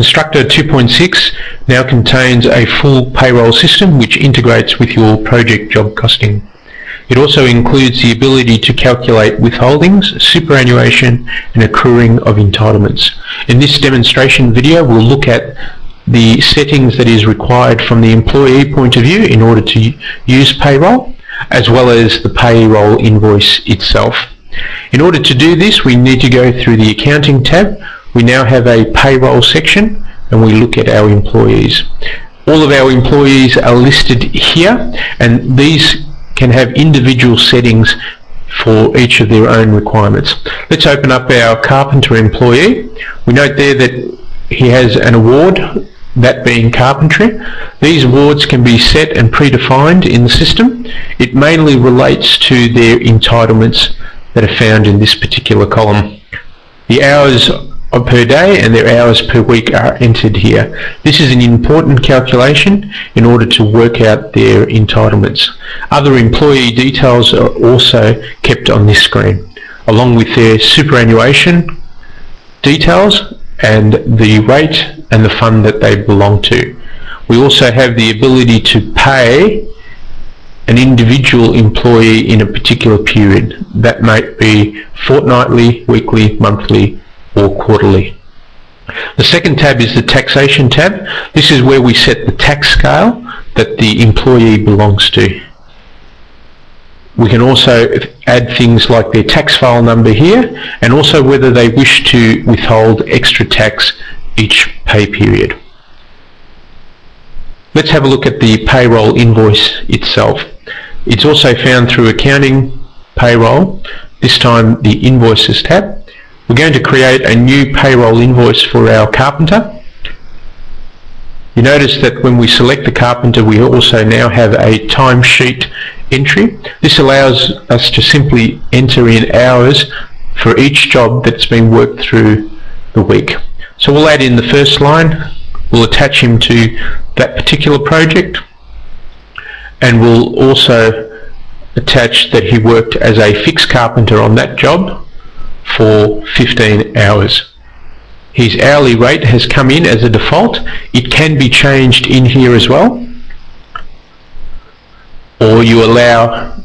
Constructor 2.6 now contains a full payroll system which integrates with your project job costing. It also includes the ability to calculate withholdings, superannuation and accruing of entitlements. In this demonstration video we'll look at the settings that is required from the employee point of view in order to use payroll, as well as the payroll invoice itself. In order to do this, we need to go through the accounting tab. We now have a payroll section and we look at our employees. All of our employees are listed here, and these can have individual settings for each of their own requirements. Let's open up our carpenter employee. We note there that he has an award, that being carpentry. These awards can be set and predefined in the system. It mainly relates to their entitlements that are found in this particular column. The hours per day and their hours per week are entered here. This is an important calculation in order to work out their entitlements. Other employee details are also kept on this screen, along with their superannuation details and the rate and the fund that they belong to. We also have the ability to pay an individual employee in a particular period. That might be fortnightly, weekly, monthly or quarterly. The second tab is the taxation tab. This is where we set the tax scale that the employee belongs to. We can also add things like their tax file number here, and also whether they wish to withhold extra tax each pay period. Let's have a look at the payroll invoice itself. It's also found through accounting, payroll, this time the invoices tab. We're going to create a new payroll invoice for our carpenter. You notice that when we select the carpenter, we also now have a timesheet entry. This allows us to simply enter in hours for each job that's been worked through the week. So we'll add in the first line, we'll attach him to that particular project, and we'll also attach that he worked as a fixed carpenter on that job for 15 hours. His hourly rate has come in as a default. It can be changed in here as well, or you allow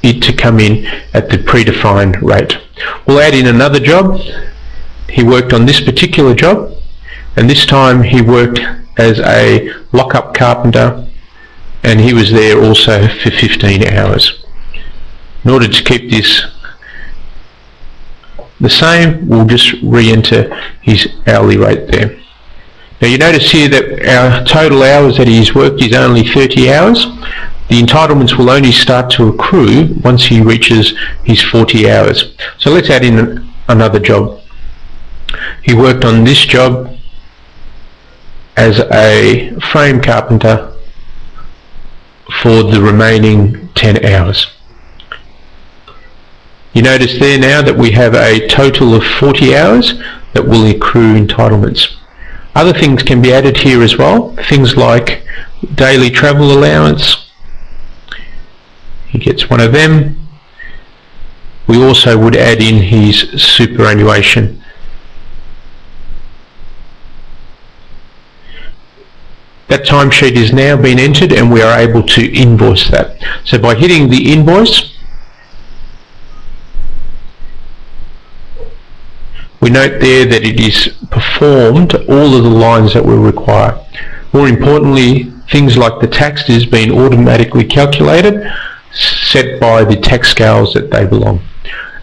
it to come in at the predefined rate. We'll add in another job. He worked on this particular job, and this time he worked as a lock-up carpenter, and he was there also for 15 hours. In order to keep this the same, we'll just re-enter his hourly rate there. Now you notice here that our total hours that he's worked is only 30 hours. The entitlements will only start to accrue once he reaches his 40 hours. So let's add in another job. He worked on this job as a frame carpenter for the remaining 10 hours. You notice there now that we have a total of 40 hours that will accrue entitlements. Other things can be added here as well, things like daily travel allowance. He gets one of them. We also would add in his superannuation. That timesheet is now been entered and we are able to invoice that. So by hitting the invoice, we note there that it is performed all of the lines that we require. More importantly, things like the tax is being automatically calculated, set by the tax scales that they belong.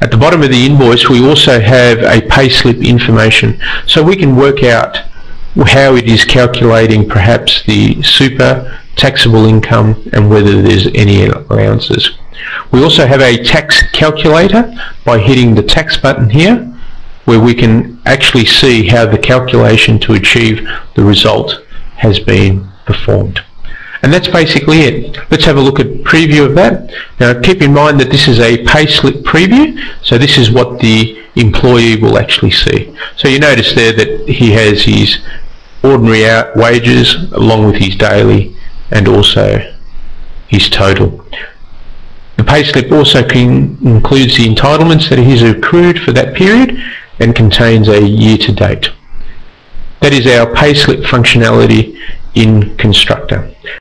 At the bottom of the invoice we also have a payslip information, so we can work out how it is calculating perhaps the super, taxable income, and whether there's any allowances. We also have a tax calculator by hitting the tax button here, where we can actually see how the calculation to achieve the result has been performed. And that's basically it. Let's have a look at preview of that. Now keep in mind that this is a payslip preview, so this is what the employee will actually see. So you notice there that he has his ordinary wages along with his daily and also his total. The payslip also includes the entitlements that he's accrued for that period and contains a year to date. That is our payslip functionality in Constructor.